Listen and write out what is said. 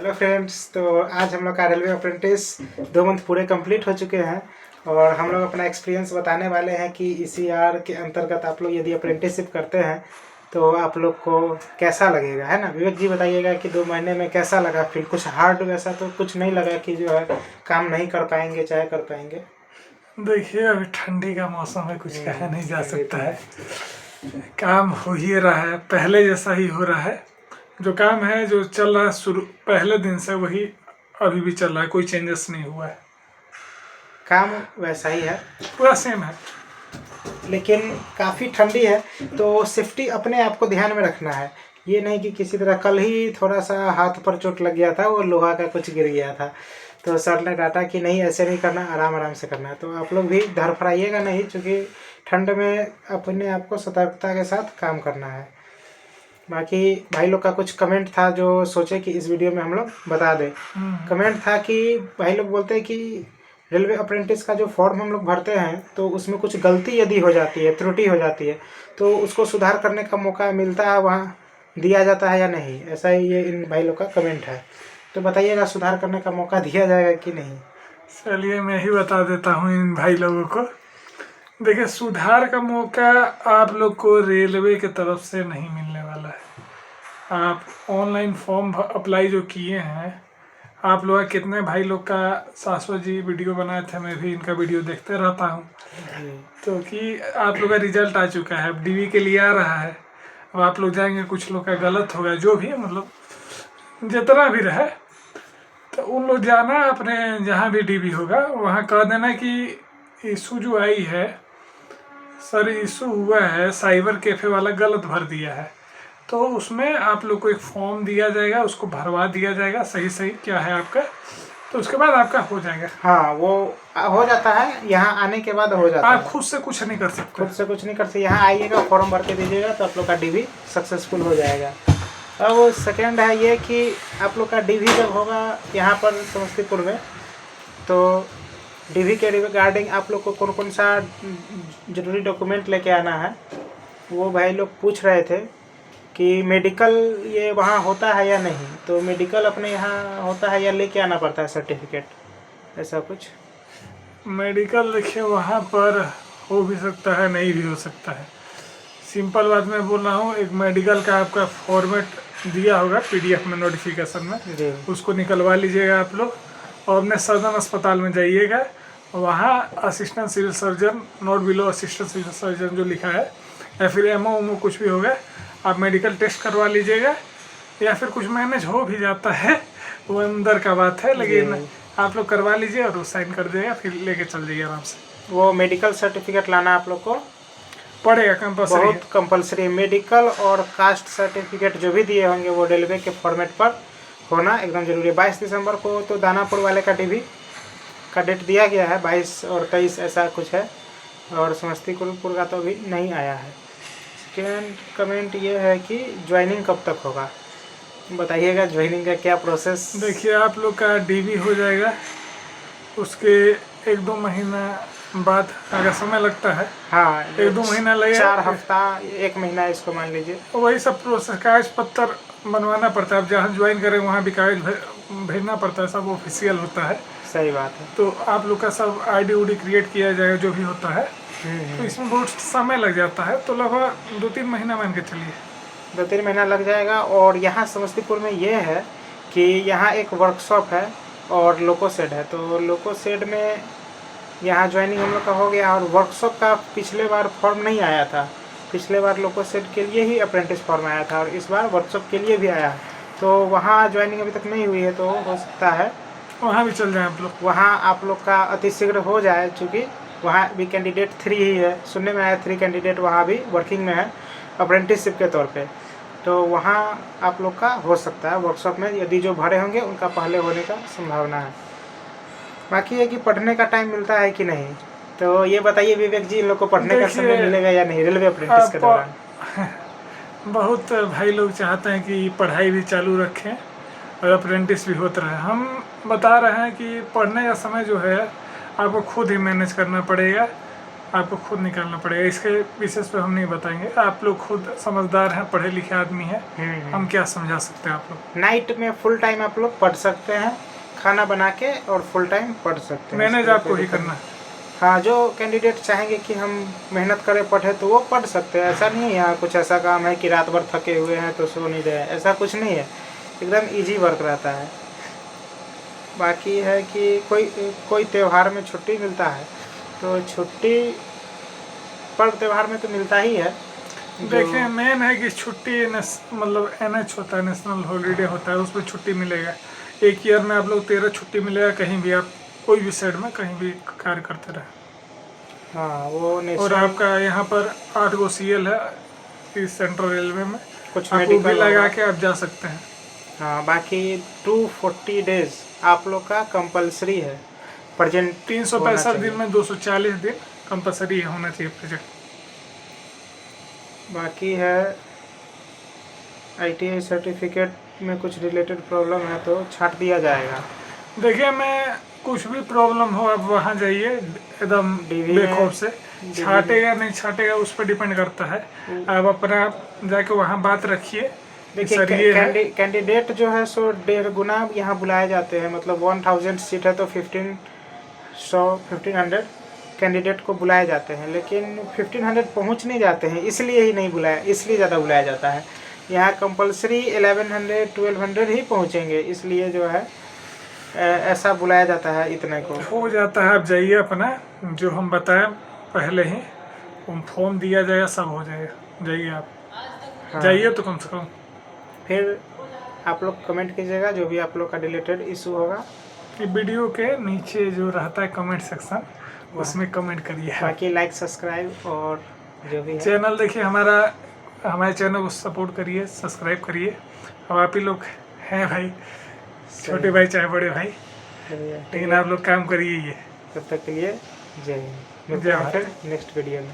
Hello friends, तो आज हम लोग का रेलवे अप्रेंटिस 2 मंथ पूरे कंप्लीट हो चुके हैं और हम लोग अपना एक्सपीरियंस बताने वाले हैं कि ECR के अंतर्गत आप लोग यदि अप्रेंटिसशिप करते हैं तो आप लोग को कैसा लगेगा, है ना। विवेक जी बताइएगा कि 2 महीने में कैसा लगा। फिर कुछ हार्ड वैसा तो कुछ नहीं लगा कि जो है काम नहीं कर पाएंगे चाहे कर पाएंगे। देखिए, अभी ठंडी का मौसम है, कुछ कहा नहीं जा सकता है। काम हो ही रहा है, पहले जैसा ही हो रहा है। जो काम है जो चल रहा है शुरू पहले दिन से वही अभी भी चल रहा है, कोई चेंजेस नहीं हुआ है, काम वैसा ही है, पूरा सेम है। लेकिन काफ़ी ठंडी है तो सेफ्टी अपने आप को ध्यान में रखना है। ये नहीं कि किसी तरह, कल ही थोड़ा सा हाथ पर चोट लग गया था, वो लोहा का कुछ गिर गया था तो सर ने डांटा कि नहीं ऐसे नहीं करना, आराम आराम से करना है। तो आप लोग भी धड़फड़ाइएगा नहीं, क्योंकि ठंड में अपने आप को सतर्कता के साथ काम करना है। बाकी भाई लोग का कुछ कमेंट था जो सोचे कि इस वीडियो में हम लोग बता दें। कमेंट था कि भाई लोग बोलते हैं कि रेलवे अप्रेंटिस का जो फॉर्म हम लोग भरते हैं तो उसमें कुछ गलती यदि हो जाती है, त्रुटि हो जाती है तो उसको सुधार करने का मौका मिलता है, वहाँ दिया जाता है या नहीं। ऐसा ही ये इन भाई लोग का कमेंट है, तो बताइएगा सुधार करने का मौका दिया जाएगा कि नहीं। चलिए मैं ही बता देता हूँ इन भाई लोगों को। देखिए, सुधार का मौका आप लोग को रेलवे की तरफ से नहीं मिलने वाला है। आप ऑनलाइन फॉर्म अप्लाई जो किए हैं, आप लोग कितने भाई लोग का शाश्वत जी वीडियो बनाए थे, मैं भी इनका वीडियो देखते रहता हूँ। तो कि आप लोग का रिजल्ट आ चुका है, अब DV के लिए आ रहा है। अब आप लोग जाएंगे, कुछ लोग का गलत हो गया, जो भी है मतलब जितना भी रहे, तो उन लोग जाना अपने जहाँ भी DV होगा वहाँ कह देना कि इशू जो आई है सर, इशू हुआ है, साइबर कैफे वाला गलत भर दिया है। तो उसमें आप लोग को एक फॉर्म दिया जाएगा, उसको भरवा दिया जाएगा सही सही क्या है आपका, तो उसके बाद आपका हो जाएगा। हाँ, वो हो जाता है, यहाँ आने के बाद हो जाता है। आप खुद से कुछ नहीं कर सकते, खुद से कुछ नहीं कर सकते। यहाँ आइएगा, फॉर्म भर के दीजिएगा तो आप लोग का DV सक्सेसफुल हो जाएगा। अब सेकेंड है ये कि आप लोग का DV जब होगा यहाँ पर समस्तीपुर में, तो DV के रिगार्डिंग आप लोग को कौन कौन सा जरूरी डॉक्यूमेंट लेके आना है, वो भाई लोग पूछ रहे थे कि मेडिकल ये वहाँ होता है या नहीं। तो मेडिकल अपने यहाँ होता है या लेके आना पड़ता है सर्टिफिकेट, ऐसा कुछ। मेडिकल देखिए वहाँ पर हो भी सकता है, नहीं भी हो सकता है। सिंपल बात मैं बोल रहा हूँ, एक मेडिकल का आपका फॉर्मेट दिया होगा PDF में नोटिफिकेशन में, उसको निकलवा लीजिएगा आप लोग और अपने सदन अस्पताल में जाइएगा। वहाँ assistant civil surgeon, not below assistant civil surgeon जो लिखा है, या फिर MO कुछ भी होगा, आप मेडिकल टेस्ट करवा लीजिएगा। या फिर कुछ मैनेज हो भी जाता है, वो अंदर का बात है, लेकिन आप लोग करवा लीजिए और वो साइन कर देगा, फिर लेके चल जाइए आराम से। वो मेडिकल सर्टिफिकेट लाना आप लोग को पड़ेगा, कंपल्सरी, बहुत कंपल्सरी। मेडिकल और कास्ट सर्टिफिकेट जो भी दिए होंगे वो रेलवे के फॉर्मेट पर होना एकदम जरूरी है। 22 दिसंबर को तो दानापुर वाले का DV का डेट दिया गया है, 22 और 23 ऐसा कुछ है, और समस्तीपुर का तो अभी नहीं आया है। सेकेंड कमेंट ये है कि ज्वाइनिंग कब तक होगा, बताइएगा ज्वाइनिंग का क्या प्रोसेस। देखिए, आप लोग का DV हो जाएगा, उसके 1-2 महीना बाद अगर समय लगता है, हाँ, 1-2 महीना लगेगा, 4 हफ्ता 1 महीना इसको मान लीजिए। वही सब प्रोसेस, कागज पत्तर बनवाना पड़ता है। आप जहाँ ज्वाइन करें वहाँ भी कागज भेजना पड़ता है, सब ऑफिशियल होता है। सही बात है। तो आप लोग का सब ID क्रिएट किया जाएगा, जो भी होता है। तो इसमें बहुत समय लग जाता है, तो लगभग 2-3 महीना मान के चलिए, 2-3 महीना लग जाएगा। और यहाँ समस्तीपुर में ये है कि यहाँ एक वर्कशॉप है और लोको शेड है, तो लोको शेड में यहाँ ज्वाइनिंग हम लोग का हो गया। और वर्कशॉप का पिछले बार फॉर्म नहीं आया था, पिछले बार लोको शेड के लिए ही अप्रेंटिस फॉर्म आया था और इस बार वर्कशॉप के लिए भी आया है। तो वहाँ ज्वाइनिंग अभी तक नहीं हुई है, तो हो सकता है वहाँ भी चल जाए आप लोग। वहाँ आप लोग का अतिशीघ्र हो जाए, चूँकि वहाँ भी कैंडिडेट 3 ही है, सुनने में आया 3 कैंडिडेट वहाँ भी वर्किंग में है अप्रेंटिसशिप के तौर पे। तो वहाँ आप लोग का हो सकता है वर्कशॉप में, यदि जो भरे होंगे उनका पहले होने का संभावना है। बाकी है कि पढ़ने का टाइम मिलता है कि नहीं, तो ये बताइए विवेक जी, इन लोग को पढ़ने का समय मिलेगा या नहीं रेलवे अप्रेंटिस के दौरान। बहुत भाई लोग चाहते हैं कि पढ़ाई भी चालू रखें और अप्रेंटिस भी होता रहे। हम बता रहे हैं कि पढ़ने का समय जो है आपको खुद ही मैनेज करना पड़ेगा। आपको खुद निकालना पड़ेगा। इसके विशेष पे हम नहीं बताएंगे, आप लोग खुद समझदार हैं, पढ़े लिखे आदमी हैं, हम क्या समझा सकते हैं आप लोग। नाइट में फुल टाइम आप लोग पढ़ सकते हैं, खाना बना के और फुल टाइम पढ़ सकते हैं। मैनेज आपको ही करना है। हाँ, जो कैंडिडेट चाहेंगे कि हम मेहनत करें पढ़े तो वो पढ़ सकते हैं। ऐसा नहीं है यहाँ कुछ ऐसा काम है कि रात भर थके हुए हैं तो सो नहीं रहे, ऐसा कुछ नहीं है। एकदम इजी वर्क रहता है। बाकी है कि कोई त्यौहार में छुट्टी मिलता है तो छुट्टी पर्व त्यौहार में तो मिलता ही है। देखिए मेन है कि छुट्टी मतलब NH होता है, नेशनल हॉलीडे होता है, उसमें छुट्टी मिलेगा। एक ईयर में आप लोग 13 छुट्टी मिलेगा, कहीं भी आप कोई भी साइड में कहीं भी कार्य करते रहे। हाँ, वो और आपका यहाँ पर 8 गो CL है इस सेंट्रल रेलवे में, कुछ आप वो भी लगा के आप जा सकते हैं। हाँ, बाकी 240 डेज आप लोग का कंपलसरी है प्रेजेंट। 365 दिन में 240 दिन कंपलसरी होना चाहिए प्रेजेंट। बाकी है ITI सर्टिफिकेट में कुछ रिलेटेड प्रॉब्लम है तो छांट दिया जाएगा। देखिए मैं कुछ भी प्रॉब्लम हो आप वहाँ जाइए एकदम बेखौफ से, छाटेगा नहीं छाटेगा उस पर डिपेंड करता है। आप अपना जाके वहाँ बात रखिए। देखिए कैंडिडेट जो है सो 1.5 गुना यहाँ बुलाए जाते हैं। मतलब 1000 सीट है तो 1500 कैंडिडेट को बुलाए जाते हैं, लेकिन 1500 पहुँच नहीं जाते हैं, इसलिए ही नहीं बुलाया, इसलिए ज़्यादा बुलाया जाता है। यहाँ कंपलसरी 1100 1200 ही पहुँचेंगे, इसलिए जो है ऐसा बुलाया जाता है। इतने को हो जाता है। आप जाइए अपना जो हम बताएं पहले ही फॉर्म दिया जाएगा, सब हो जाएगा। जाइए आप। हाँ। जाइए तो कम से कम। फिर आप लोग कमेंट कीजिएगा जो भी आप लोग का रिलेटेड इशू होगा। वीडियो के नीचे जो रहता है कमेंट सेक्शन, उसमें कमेंट करिए। बाकी लाइक सब्सक्राइब और जो भी चैनल देखिए हमारे चैनल को सपोर्ट करिए, सब्सक्राइब करिए। अब आप ही लोग हैं भाई, छोटे भाई चाहे बड़े भाई, लेकिन आप लोग काम करिए। ये तब तक के लिए जय हिंद। मिलते हैं फिर नेक्स्ट वीडियो में।